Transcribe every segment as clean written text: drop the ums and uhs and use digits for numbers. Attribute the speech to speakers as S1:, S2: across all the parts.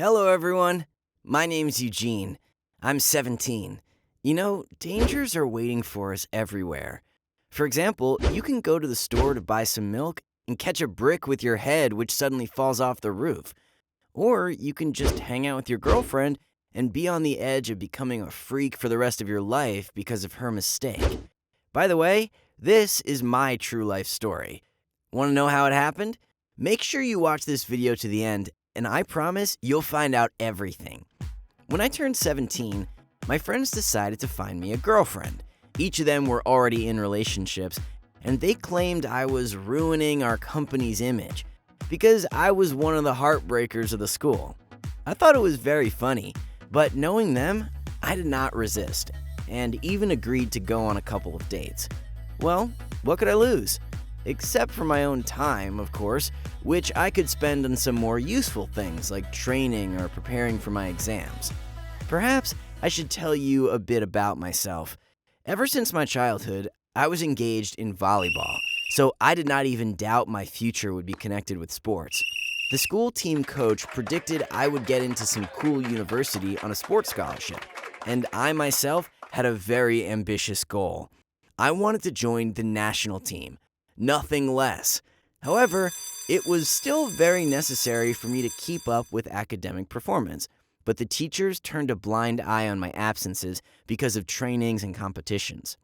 S1: Hello, everyone. My name's Eugene. I'm 17. Dangers are waiting for us everywhere. For example, you can go to the store to buy some milk and catch a brick with your head, which suddenly falls off the roof. Or you can just hang out with your girlfriend and be on the edge of becoming a freak for the rest of your life because of her mistake. By the way, this is my true life story. Want to know how it happened? Make sure you watch this video to the end, and I promise you'll find out everything. When I turned 17, my friends decided to find me a girlfriend. Each of them were already in relationships, and they claimed I was ruining our company's image because I was one of the heartbreakers of the school. I thought it was very funny, but knowing them, I did not resist, and even agreed to go on a couple of dates. Well, what could I lose? Except for my own time, of course, which I could spend on some more useful things like training or preparing for my exams. Perhaps I should tell you a bit about myself. Ever since my childhood, I was engaged in volleyball, so I did not even doubt my future would be connected with sports. The school team coach predicted I would get into some cool university on a sports scholarship, and I myself had a very ambitious goal. I wanted to join the national team. Nothing less. However, it was still very necessary for me to keep up with academic performance, but the teachers turned a blind eye on my absences because of trainings and competitions.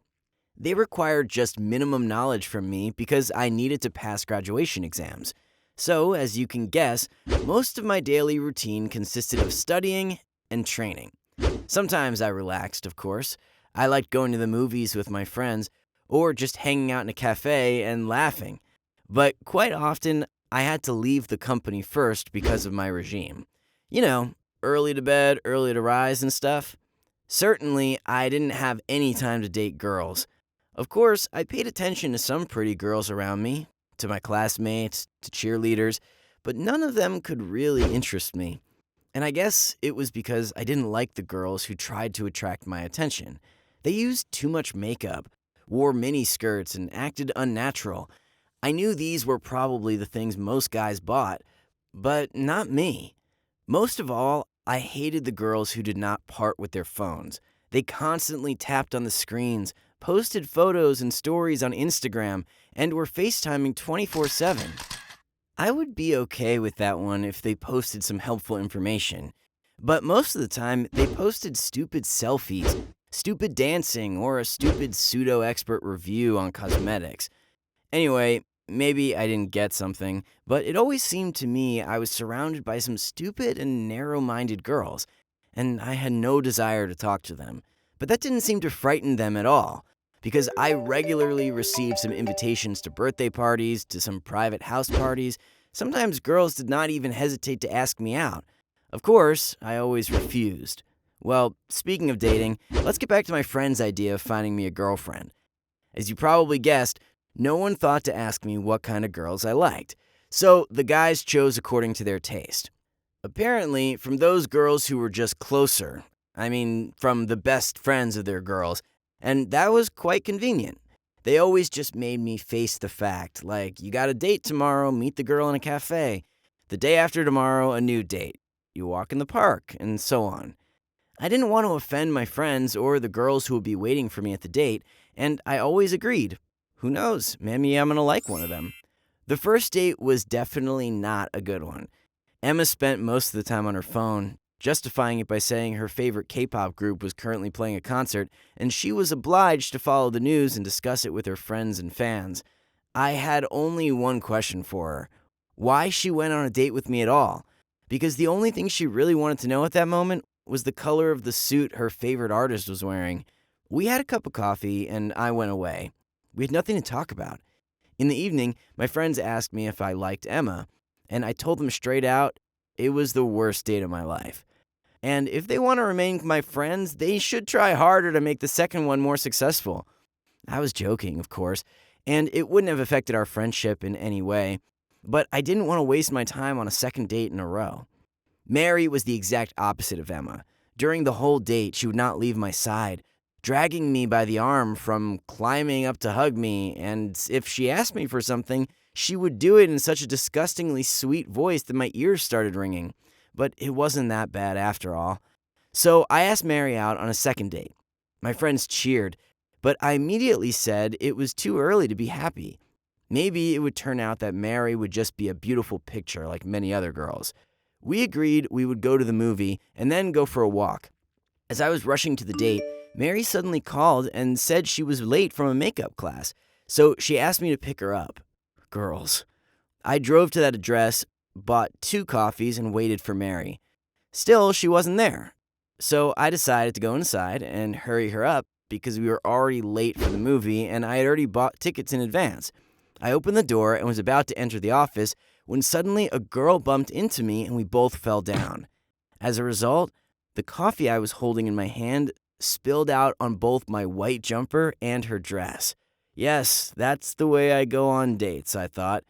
S1: They required just minimum knowledge from me because I needed to pass graduation exams. So, as you can guess, most of my daily routine consisted of studying and training. Sometimes I relaxed, of course. I liked going to the movies with my friends, or just hanging out in a cafe and laughing. But quite often, I had to leave the company first because of my regime. Early to bed, early to rise and stuff. Certainly, I didn't have any time to date girls. Of course, I paid attention to some pretty girls around me, to my classmates, to cheerleaders, but none of them could really interest me. And I guess it was because I didn't like the girls who tried to attract my attention. They used too much makeup, wore miniskirts, and acted unnatural. I knew these were probably the things most guys bought, but not me. Most of all, I hated the girls who did not part with their phones. They constantly tapped on the screens, posted photos and stories on Instagram, and were FaceTiming 24/7. I would be okay with that one if they posted some helpful information. But most of the time, they posted stupid selfies, stupid dancing, or a stupid pseudo-expert review on cosmetics. Anyway, maybe I didn't get something, but it always seemed to me I was surrounded by some stupid and narrow-minded girls, and I had no desire to talk to them. But that didn't seem to frighten them at all, because I regularly received some invitations to birthday parties, to some private house parties. Sometimes girls did not even hesitate to ask me out. Of course, I always refused. Well, speaking of dating, let's get back to my friend's idea of finding me a girlfriend. As you probably guessed, no one thought to ask me what kind of girls I liked, so the guys chose according to their taste. Apparently, from those girls who were just closer, from the best friends of their girls, and that was quite convenient. They always just made me face the fact, like, you got a date tomorrow, meet the girl in a cafe. The day after tomorrow, a new date. You walk in the park, and so on. I didn't want to offend my friends or the girls who would be waiting for me at the date, and I always agreed. Who knows, maybe I'm going to like one of them. The first date was definitely not a good one. Emma spent most of the time on her phone, justifying it by saying her favorite K-pop group was currently playing a concert, and she was obliged to follow the news and discuss it with her friends and fans. I had only one question for her: why she went on a date with me at all? Because the only thing she really wanted to know at that moment was the color of the suit her favorite artist was wearing. We had a cup of coffee, and I went away. We had nothing to talk about. In the evening, my friends asked me if I liked Emma, and I told them straight out it was the worst date of my life. And if they want to remain my friends, they should try harder to make the second one more successful. I was joking, of course, and it wouldn't have affected our friendship in any way, but I didn't want to waste my time on a second date in a row. Mary was the exact opposite of Emma. During the whole date, she would not leave my side, dragging me by the arm from climbing up to hug me, and if she asked me for something, she would do it in such a disgustingly sweet voice that my ears started ringing. but it wasn't that bad after all. So I asked Mary out on a second date. My friends cheered, but I immediately said it was too early to be happy. Maybe it would turn out that Mary would just be a beautiful picture like many other girls. We agreed we would go to the movie and then go for a walk. As I was rushing to the date, Mary suddenly called and said she was late from a makeup class, so she asked me to pick her up. Girls. I drove to that address, bought 2 coffees, and waited for Mary. Still, she wasn't there. So I decided to go inside and hurry her up because we were already late for the movie and I had already bought tickets in advance. I opened the door and was about to enter the office when suddenly a girl bumped into me and we both fell down. As a result, the coffee I was holding in my hand spilled out on both my white jumper and her dress. Yes, that's the way I go on dates, I thought.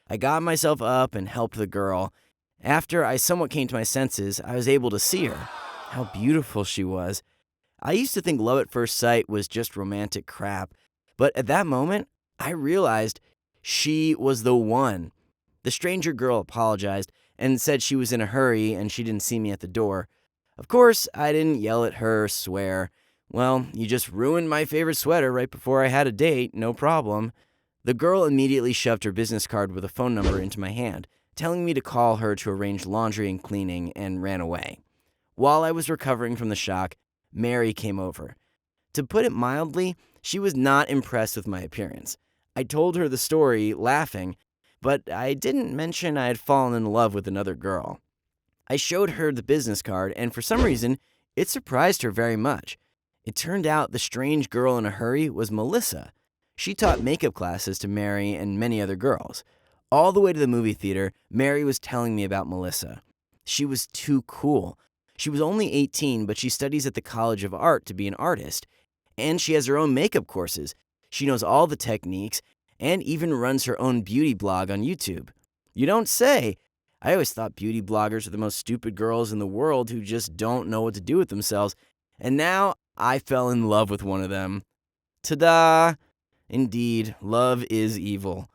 S1: I got myself up and helped the girl. After I somewhat came to my senses, I was able to see her. How beautiful she was. I used to think love at first sight was just romantic crap, but at that moment, I realized she was the one. The stranger girl apologized and said she was in a hurry and she didn't see me at the door. Of course, I didn't yell at her or swear. Well, you just ruined my favorite sweater right before I had a date, no problem. The girl immediately shoved her business card with a phone number into my hand, telling me to call her to arrange laundry and cleaning, and ran away. While I was recovering from the shock, Mary came over. To put it mildly, she was not impressed with my appearance. I told her the story, laughing, but I didn't mention I had fallen in love with another girl. I showed her the business card, and for some reason, it surprised her very much. It turned out the strange girl in a hurry was Melissa. She taught makeup classes to Mary and many other girls. All the way to the movie theater, Mary was telling me about Melissa. She was too cool. She was only 18, but she studies at the College of Art to be an artist. And she has her own makeup courses. She knows all the techniques and even runs her own beauty blog on YouTube. You don't say. I always thought beauty bloggers were the most stupid girls in the world who just don't know what to do with themselves. And now I fell in love with one of them. Ta-da! Indeed, love is evil.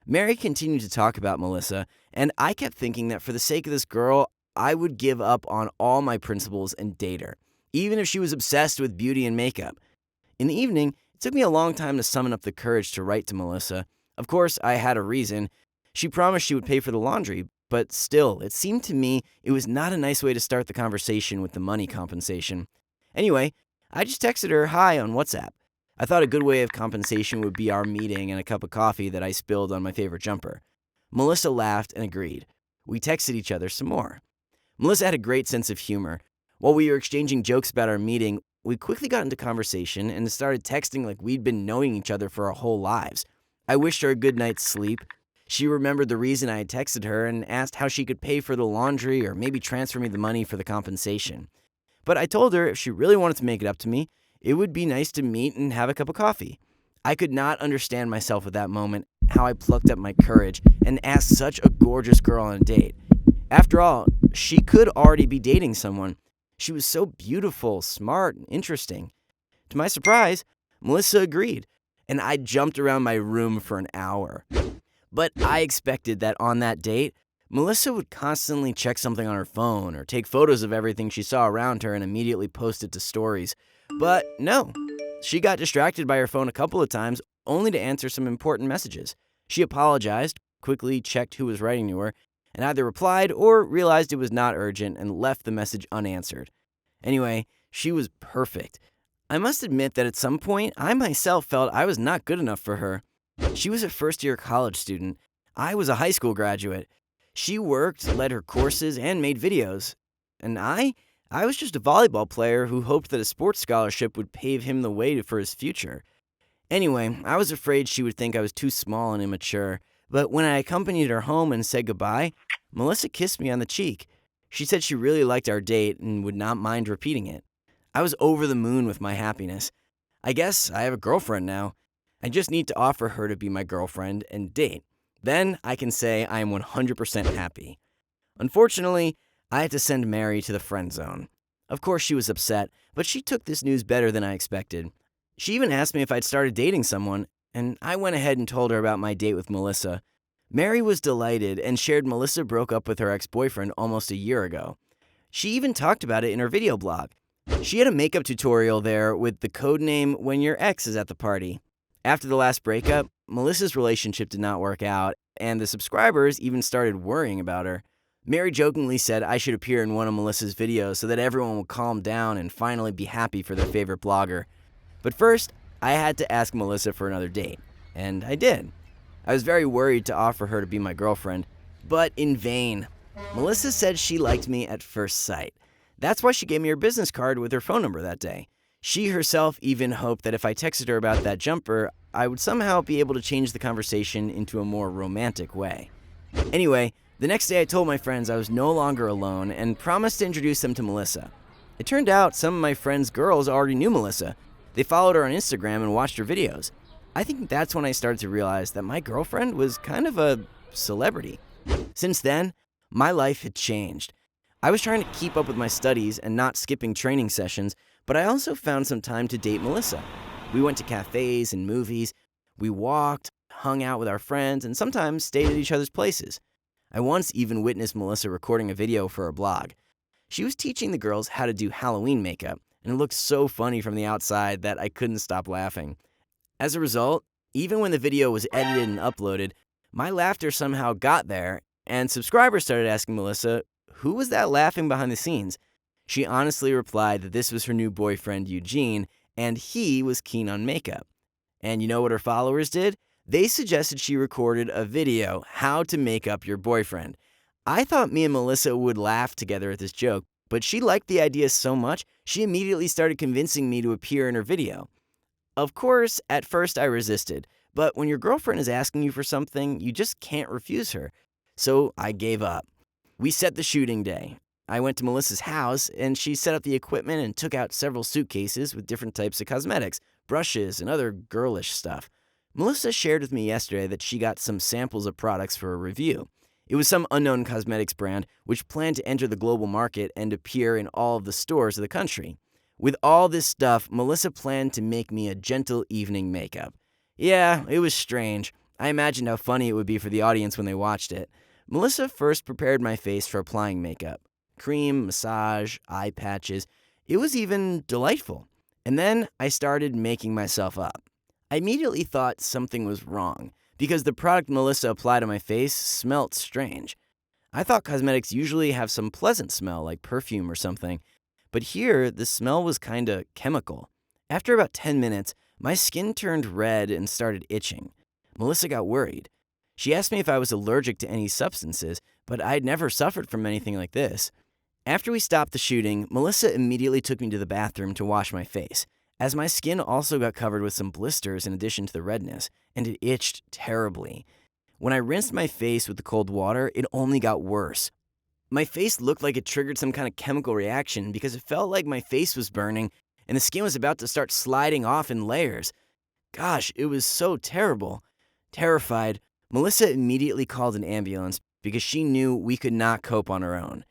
S1: Mary continued to talk about Melissa, and I kept thinking that for the sake of this girl, I would give up on all my principles and date her, even if she was obsessed with beauty and makeup. In the evening, it took me a long time to summon up the courage to write to Melissa. Of course, I had a reason. She promised she would pay for the laundry, but still, it seemed to me it was not a nice way to start the conversation with the money compensation. Anyway, I just texted her hi on WhatsApp. I thought a good way of compensation would be our meeting and a cup of coffee that I spilled on my favorite jumper. Melissa laughed and agreed. We texted each other some more. Melissa had a great sense of humor. While we were exchanging jokes about our meeting, we quickly got into conversation and started texting like we'd been knowing each other for our whole lives. I wished her a good night's sleep. She remembered the reason I had texted her and asked how she could pay for the laundry or maybe transfer me the money for the compensation. But I told her if she really wanted to make it up to me, it would be nice to meet and have a cup of coffee. I could not understand myself at that moment, how I plucked up my courage and asked such a gorgeous girl on a date. After all, she could already be dating someone. She was so beautiful, smart, and interesting. To my surprise, Melissa agreed, and I jumped around my room for an hour. But I expected that on that date, Melissa would constantly check something on her phone or take photos of everything she saw around her and immediately post it to stories. But no, she got distracted by her phone a couple of times only to answer some important messages. She apologized, quickly checked who was writing to her, and either replied or realized it was not urgent and left the message unanswered. Anyway, she was perfect. I must admit that at some point, I myself felt I was not good enough for her. She was a first-year college student. I was a high school graduate. She worked, led her courses, and made videos. And I was just a volleyball player who hoped that a sports scholarship would pave him the way for his future. Anyway, I was afraid she would think I was too small and immature, but when I accompanied her home and said goodbye, Melissa kissed me on the cheek. She said she really liked our date and would not mind repeating it. I was over the moon with my happiness. I guess I have a girlfriend now. I just need to offer her to be my girlfriend and date. Then I can say I am 100% happy. Unfortunately, I had to send Mary to the friend zone. Of course she was upset, but she took this news better than I expected. She even asked me if I'd started dating someone, and I went ahead and told her about my date with Melissa. Mary was delighted and shared Melissa broke up with her ex-boyfriend almost a year ago. She even talked about it in her video blog. She had a makeup tutorial there with the code name "When Your Ex is at the Party." After the last breakup, Melissa's relationship did not work out, and the subscribers even started worrying about her. Mary jokingly said I should appear in one of Melissa's videos so that everyone would calm down and finally be happy for their favorite blogger. But first, I had to ask Melissa for another date, and I did. I was very worried to offer her to be my girlfriend, but in vain. Melissa said she liked me at first sight. That's why she gave me her business card with her phone number that day. She herself even hoped that if I texted her about that jumper, I would somehow be able to change the conversation into a more romantic way. Anyway, the next day I told my friends I was no longer alone and promised to introduce them to Melissa. It turned out some of my friends' girls already knew Melissa. They followed her on Instagram and watched her videos. I think that's when I started to realize that my girlfriend was kind of a celebrity. Since then, my life had changed. I was trying to keep up with my studies and not skipping training sessions, but I also found some time to date Melissa. We went to cafes and movies. We walked, hung out with our friends, and sometimes stayed at each other's places. I once even witnessed Melissa recording a video for her blog. She was teaching the girls how to do Halloween makeup, and it looked so funny from the outside that I couldn't stop laughing. As a result, even when the video was edited and uploaded, my laughter somehow got there, and subscribers started asking Melissa, who was that laughing behind the scenes? She honestly replied that this was her new boyfriend, Eugene, and he was keen on makeup. And you know what her followers did? They suggested she recorded a video, how to make up your boyfriend. I thought me and Melissa would laugh together at this joke, but she liked the idea so much, she immediately started convincing me to appear in her video. Of course, at first I resisted, but when your girlfriend is asking you for something, you just can't refuse her. So I gave up. We set the shooting day. I went to Melissa's house, and she set up the equipment and took out several suitcases with different types of cosmetics, brushes, and other girlish stuff. Melissa shared with me yesterday that she got some samples of products for a review. It was some unknown cosmetics brand which planned to enter the global market and appear in all of the stores of the country. With all this stuff, Melissa planned to make me a gentle evening makeup. Yeah, it was strange. I imagined how funny it would be for the audience when they watched it. Melissa first prepared my face for applying makeup. Cream, massage, eye patches. It was even delightful. And then I started making myself up. I immediately thought something was wrong because the product Melissa applied on my face smelt strange. I thought cosmetics usually have some pleasant smell like perfume or something, but here the smell was kinda chemical. After about 10 minutes, my skin turned red and started itching. Melissa got worried. She asked me if I was allergic to any substances, but I'd never suffered from anything like this. After we stopped the shooting, Melissa immediately took me to the bathroom to wash my face, as my skin also got covered with some blisters in addition to the redness, and it itched terribly. When I rinsed my face with the cold water, it only got worse. My face looked like it triggered some kind of chemical reaction because it felt like my face was burning and the skin was about to start sliding off in layers. Gosh, it was so terrible. Terrified, Melissa immediately called an ambulance because she knew we could not cope on our own.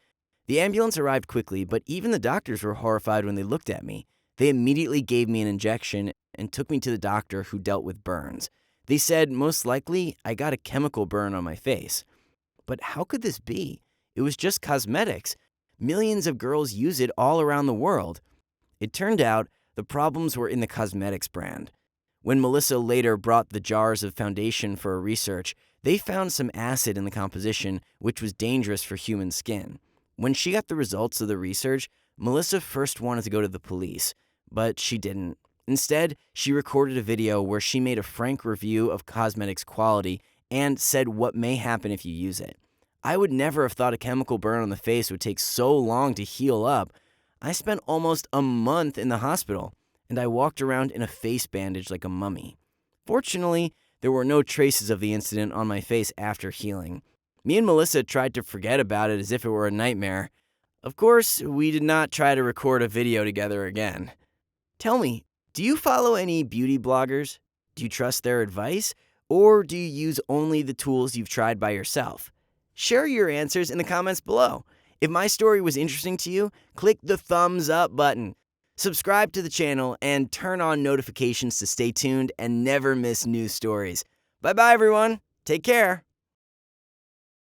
S1: The ambulance arrived quickly, but even the doctors were horrified when they looked at me. They immediately gave me an injection and took me to the doctor who dealt with burns. They said most likely I got a chemical burn on my face. But how could this be? It was just cosmetics. Millions of girls use it all around the world. It turned out the problems were in the cosmetics brand. When Melissa later brought the jars of foundation for research, they found some acid in the composition, which was dangerous for human skin. When she got the results of the research, Melissa first wanted to go to the police, but she didn't. Instead, she recorded a video where she made a frank review of cosmetics quality and said what may happen if you use it. I would never have thought a chemical burn on the face would take so long to heal up. I spent almost a month in the hospital, and I walked around in a face bandage like a mummy. Fortunately, there were no traces of the incident on my face after healing. Me and Melissa tried to forget about it as if it were a nightmare. Of course, we did not try to record a video together again. Tell me, do you follow any beauty bloggers? Do you trust their advice? Or do you use only the tools you've tried by yourself? Share your answers in the comments below. If my story was interesting to you, click the thumbs up button. Subscribe to the channel and turn on notifications to stay tuned and never miss new stories. Bye-bye, everyone. Take care.